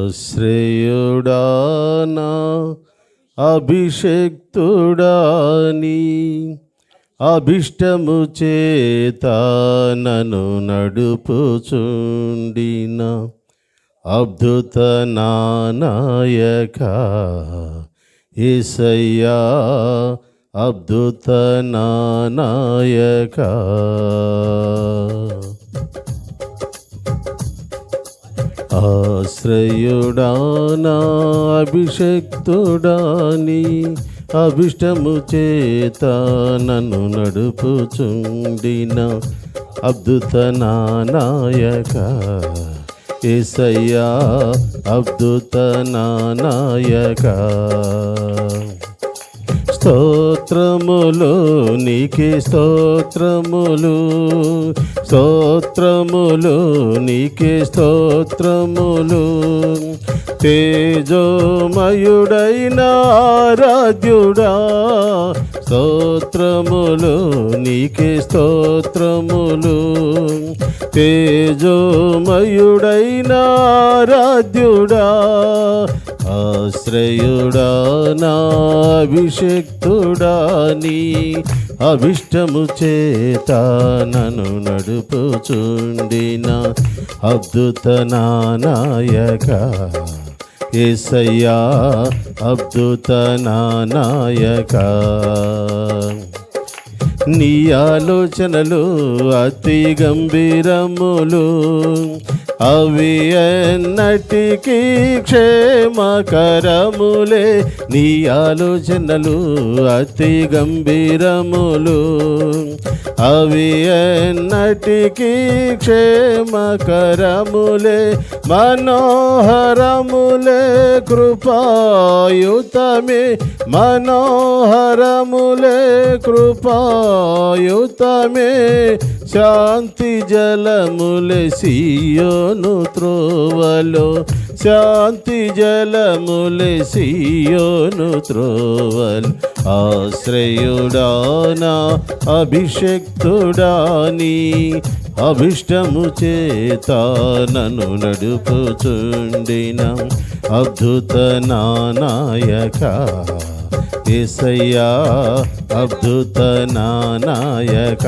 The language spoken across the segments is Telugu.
ఆశ్రయుడానా అభిషేక్తుడాని అభిష్టము చేత నన్ను నడుపుచుండిన అద్భుత నాయక యేసయ్యా అద్భుత నాయక. ఆశ్రయుడానా అభిషక్తుడాని అభిష్టము చేత నన్ను నడుపుచుండిన అద్భుత నాయక యేసయ్యా అద్భుత నాయక. స్తోత్రములు నీకే స్తోత్రములు, స్తోత్రములు నీకే స్తోత్రములు. తేజోమయుడైన ఆరాధ్యుడా స్తోత్రములు నీకే స్తోత్రములు. తేజోమయుడైన ఆరాధ్యుడా ఆశ్రయుడా నా అభిషేక్తుడాని అభిష్టము చేత నన్ను నడుపుచుండిన అద్భుత నాయక యేసయ్యా అద్భుత నాయక. నీ ఆలోచనలు అతి గంభీరములు, అవి ఎన్నటికీ క్షేమకరములే. నీ ఆలోచనలు అతి గంభీరములు, అవి ఎన్నటికీ క్షేమకరములే. మనోహరములే కృపాయుతమే, మనోహరములే కృపాయుతమే. శాంతి జలములే సియోను త్రోవలో, శాంతి జలములే సియోను త్రోవల్. ఆశ్రయుడానా అభిషక్తుడాని అభిష్టము చేత నన్ను నడుపుచుండిన అద్భుత నాయక యేసయ్యా అద్భుత నాయక.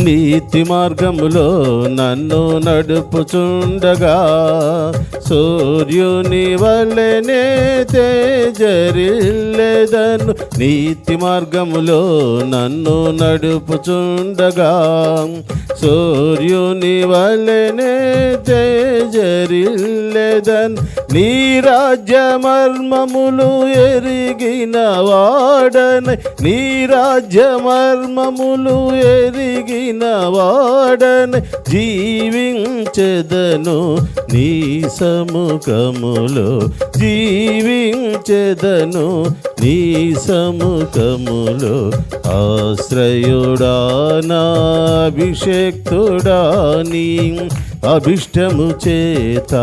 నీతి మార్గములో నన్ను నడుపుచుండగా సూర్యుని వలెనే తేజరిల్లెదను. నీతి మార్గములో నన్ను నడుపుచుండగా సూర్యుని వలెనే తేజరిల్లెదన్. నీ రాజ్య మర్మములు ఎరిగిన వాడనై, నీ రాజ్య మర్మములు ఎరిగిన వాడనై జీవించెదను నీ సముఖములో, జీవించెదను నీ సముఖములో. ఆశ్రయుడానా అభిషేక్తుడాని అభిష్టము చేత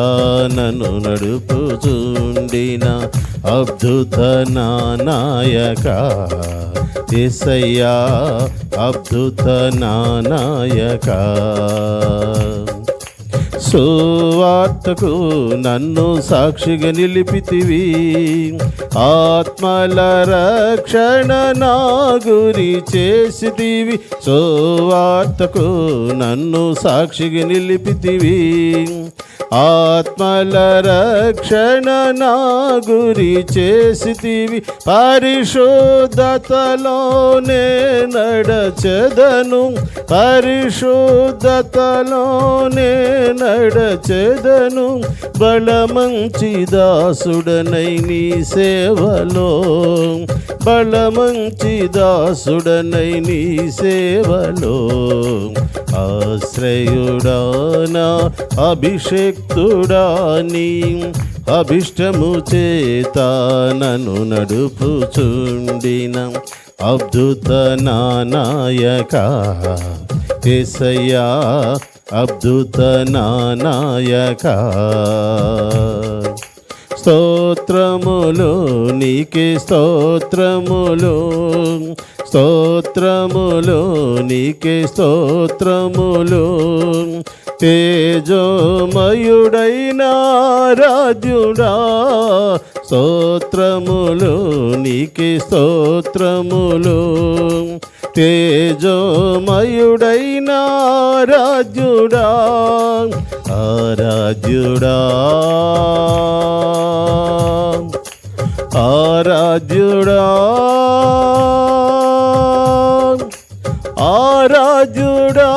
నన్ను నడుపుచుండిన అద్భుత నాయక యేసయ్యా అద్భుత నాయక. సువార్తకు నన్ను సాక్షిగా నిలిపితివి, ఆత్మల రక్షణ నా గురి చేసితివి. సువార్తకు నన్ను సాక్షిగా నిలిపితివి, ఆత్మల రక్షణ నా గురి చేసితివి. పరిశుద్ధతలోనే నడచెదను, పరిశుద్ధతలోనే నడచెదను. బలమంచి దాసుడనై నీ సేవలో, బలమంచి దాసుడనై నీ సేవలో. ఆశ్రయుడానా అభిషేక్తుడాని అభిష్టము చేత నన్ను నడుపుచుండిన అద్భుత నాయక యేసయ్యా అద్భుత నాయక. స్తోత్రములు నీకే స్తోత్రములు, స్తోత్రములు నీకే స్తోత్రములు. తేజోమయుడైన రాజ్యుడా స్తోత్రములు నీకే స్తోత్రములు. తేజోమయుడైన రాజ్యుడా ఆరాధ్యుడా, ఆరాధ్యుడా, ఆరాధ్యుడా,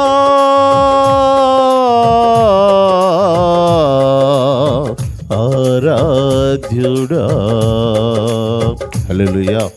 ఆరాధ్యుడా. హల్లెలూయా.